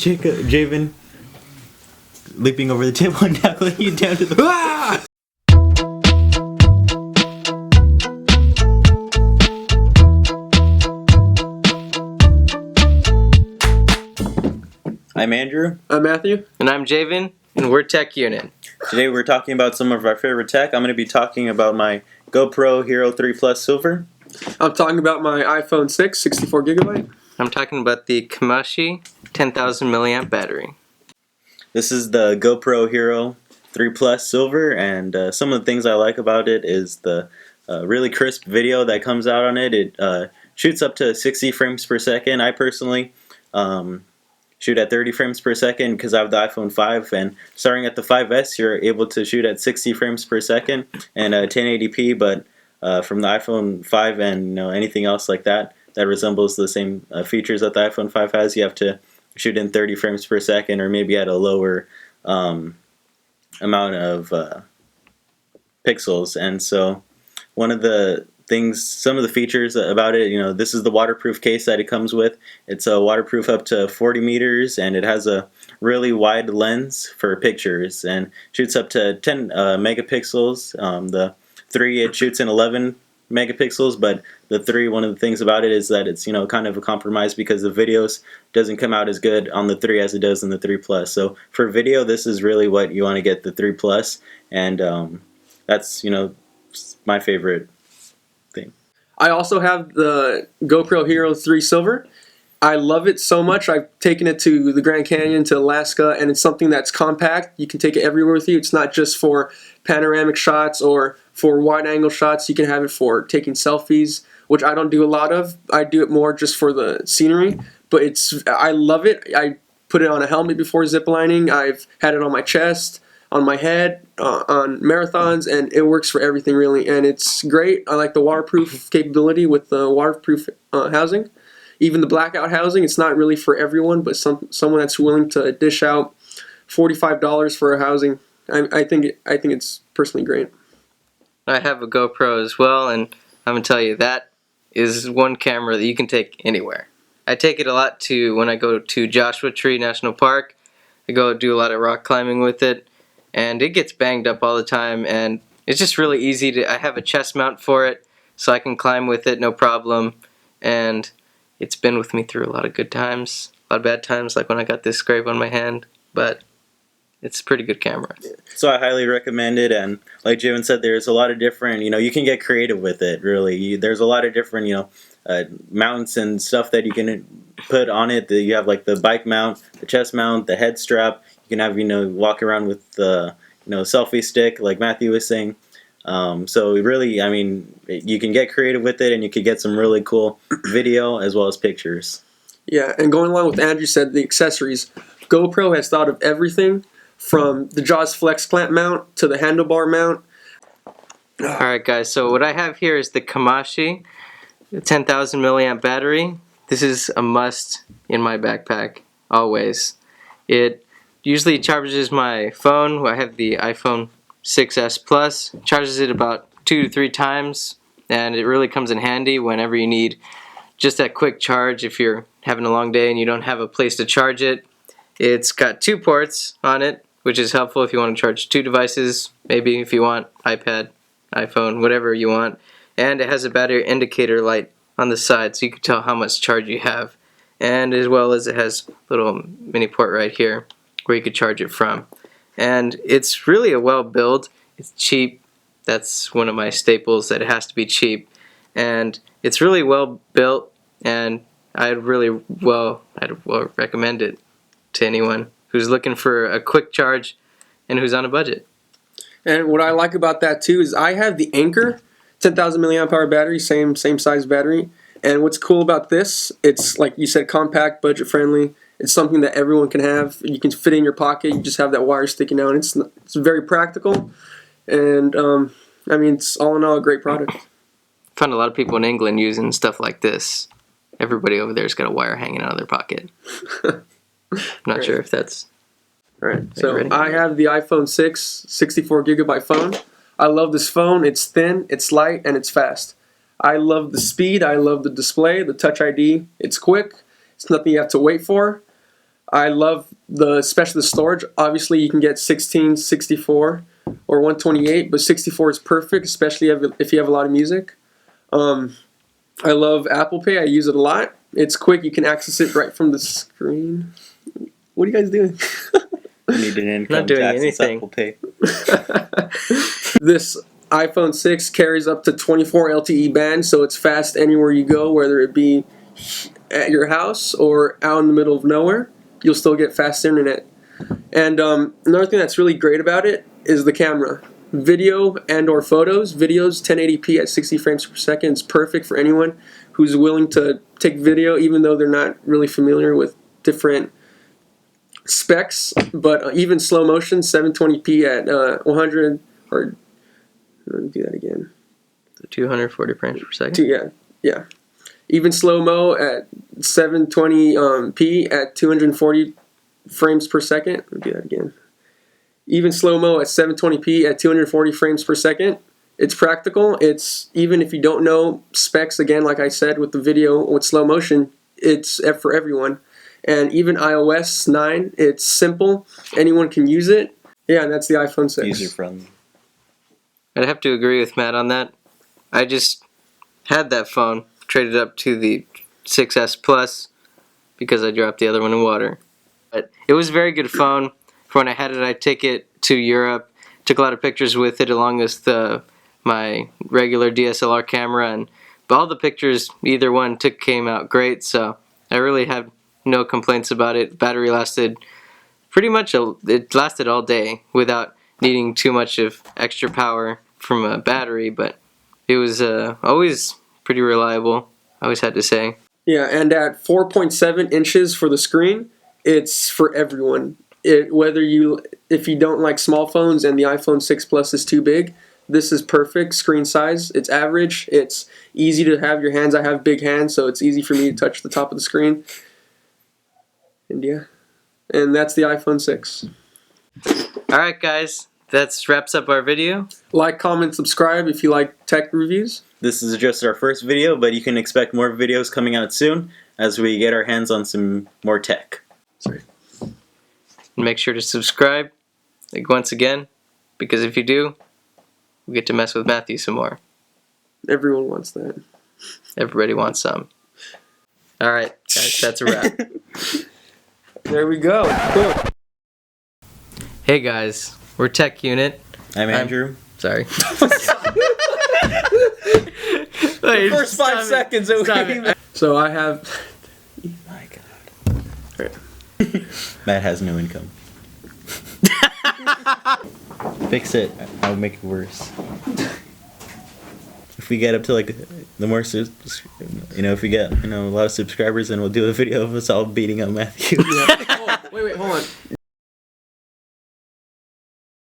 Javen leaping over the table and tackling you down to the. Ah! I'm Andrew. I'm Matthew. And I'm Javen, and we're Tech Unit. Today we're talking about some of our favorite tech. I'm going to be talking about my GoPro Hero 3 Plus Silver. I'm talking about my iPhone 6, 64 gigabyte. I'm talking about the Kamashi 10,000 milliamp battery. This is the GoPro Hero 3 Plus Silver, and some of the things I like about it is the really crisp video that comes out on it. It shoots up to 60 frames per second. I personally shoot at 30 frames per second because I have the iPhone 5, and starting at the 5S you're able to shoot at 60 frames per second and 1080p, but from the iPhone 5 and anything else like that resembles the same features that the iPhone 5 has, you have to shoot in 30 frames per second or maybe at a lower amount of pixels. And so one of the things, some of the features about it, this is the waterproof case that it comes with. It's waterproof up to 40 meters, and it has a really wide lens for pictures and shoots up to 10 megapixels. The 3, it shoots in 11 megapixels, but the 3, one of the things about it is that it's kind of a compromise because the videos doesn't come out as good on the 3 as it does in the 3 Plus. So for video, this is really what you want to get, the 3 Plus, and that's my favorite thing. I also have the GoPro Hero 3 Silver. I love it so much. I've taken it to the Grand Canyon, to Alaska, and it's something that's compact. You can take it everywhere with you. It's not just for panoramic shots or for wide-angle shots. You can have it for taking selfies, which I don't do a lot of. I do it more just for the scenery, but I love it. I put it on a helmet before ziplining. I've had it on my chest, on my head, on marathons, and it works for everything really, and it's great. I like the waterproof capability with the waterproof housing. Even the blackout housing, it's not really for everyone, but someone that's willing to dish out $45 for a housing, I think it's personally great. I have a GoPro as well, and I'm going to tell you, that is one camera that you can take anywhere. I take it a lot when I go to Joshua Tree National Park. I go do a lot of rock climbing with it, and it gets banged up all the time, and it's just really easy I have a chest mount for it, so I can climb with it no problem, and it's been with me through a lot of good times, a lot of bad times, like when I got this scrape on my hand, but it's a pretty good camera. So I highly recommend it, and like Javen said, there's a lot of different, you can get creative with it, really. There's a lot of different, mounts and stuff that you can put on it. You have like the bike mount, the chest mount, the head strap. You can have, walk around with the, selfie stick, like Matthew was saying. So really, you can get creative with it, and you can get some really cool video as well as pictures. Yeah, and going along with what Andrew said, the accessories, GoPro has thought of everything from the Jaws Flex clamp mount to the handlebar mount. Alright guys, so what I have here is the Kamashi 10,000 milliamp battery. This is a must in my backpack, always. It usually charges my phone. I have the iPhone 6S Plus, charges it about 2 to 3 times, and it really comes in handy whenever you need just that quick charge if you're having a long day and you don't have a place to charge it. It's got 2 ports on it, which is helpful if you want to charge 2 devices, maybe if you want iPad, iPhone, whatever you want. And it has a battery indicator light on the side so you can tell how much charge you have, and as well as it has a little mini port right here where you could charge it from. And it's really a well built. It's cheap. That's one of my staples, that it has to be cheap. And it's really well built, and I'd well recommend it to anyone who's looking for a quick charge and who's on a budget. And what I like about that too is I have the Anker 10,000 milliamp hour battery, same size battery. And what's cool about this, it's like you said, compact, budget friendly. It's something that everyone can have. You can fit in your pocket. You just have that wire sticking out. It's very practical, and it's all in all a great product. I found a lot of people in England using stuff like this. Everybody over there's got a wire hanging out of their pocket. Not sure if that's right. So I have the iPhone 6 64 gigabyte phone. I love this phone. It's thin, it's light, and it's fast. I love the speed. I love the display, the Touch ID. It's quick. It's nothing you have to wait for. I love especially the storage. Obviously, you can get 16, 64, or 128, but 64 is perfect, especially if you have a lot of music. I love Apple Pay. I use it a lot. It's quick. You can access it right from the screen. What are you guys doing? You need an income Not doing tax. It's anything. Apple Pay. This iPhone 6 carries up to 24 LTE band, so it's fast anywhere you go, whether it be at your house or out in the middle of nowhere. You'll still get fast internet. And another thing that's really great about it is the camera. Video and or photos. Videos 1080p at 60 frames per second is perfect for anyone who's willing to take video, even though they're not really familiar with different specs. But even slow motion, 720p at 100, or let me do that again. 240 frames per second. Yeah. Even slow mo at 720p at 240 frames per second. Let me do that again. Even slow mo at 720p at 240 frames per second. It's practical. It's, even if you don't know specs, again, like I said with the video with slow motion, it's for everyone. And even iOS 9, it's simple. Anyone can use it. Yeah, and that's the iPhone 6. User friendly. I'd have to agree with Matt on that. I just had that phone, traded up to the 6S Plus because I dropped the other one in water. But it was a very good phone. For when I had it, I'd take it to Europe, took a lot of pictures with it along with my regular DSLR camera, but all the pictures either one came out great, so I really have no complaints about it. Battery lasted it lasted all day without needing too much of extra power from a battery, but it was always pretty reliable, I always had to say. Yeah, and at 4.7 inches for the screen, it's for everyone. If you don't like small phones and the iPhone 6 Plus is too big, this is perfect screen size. It's average. It's easy to have your hands. I have big hands, so it's easy for me to touch the top of the screen. And yeah, and that's the iPhone 6. Alright guys, that wraps up our video. Like, comment, subscribe if you like tech reviews. This is just our first video, but you can expect more videos coming out soon as we get our hands on some more tech. Sorry. Make sure to subscribe, once again, because if you do, we get to mess with Matthew some more. Everyone wants that. Everybody wants some. Alright, guys, that's a wrap. There we go. Cool. Hey guys, we're Tech Unit. I'm Andrew. Sorry. The first 5 seconds. So I have. My God. Matt has no income. Fix it. I'll make it worse. If we get up to like the more, if we get a lot of subscribers, then we'll do a video of us all beating up Matthew. Oh, wait, hold on.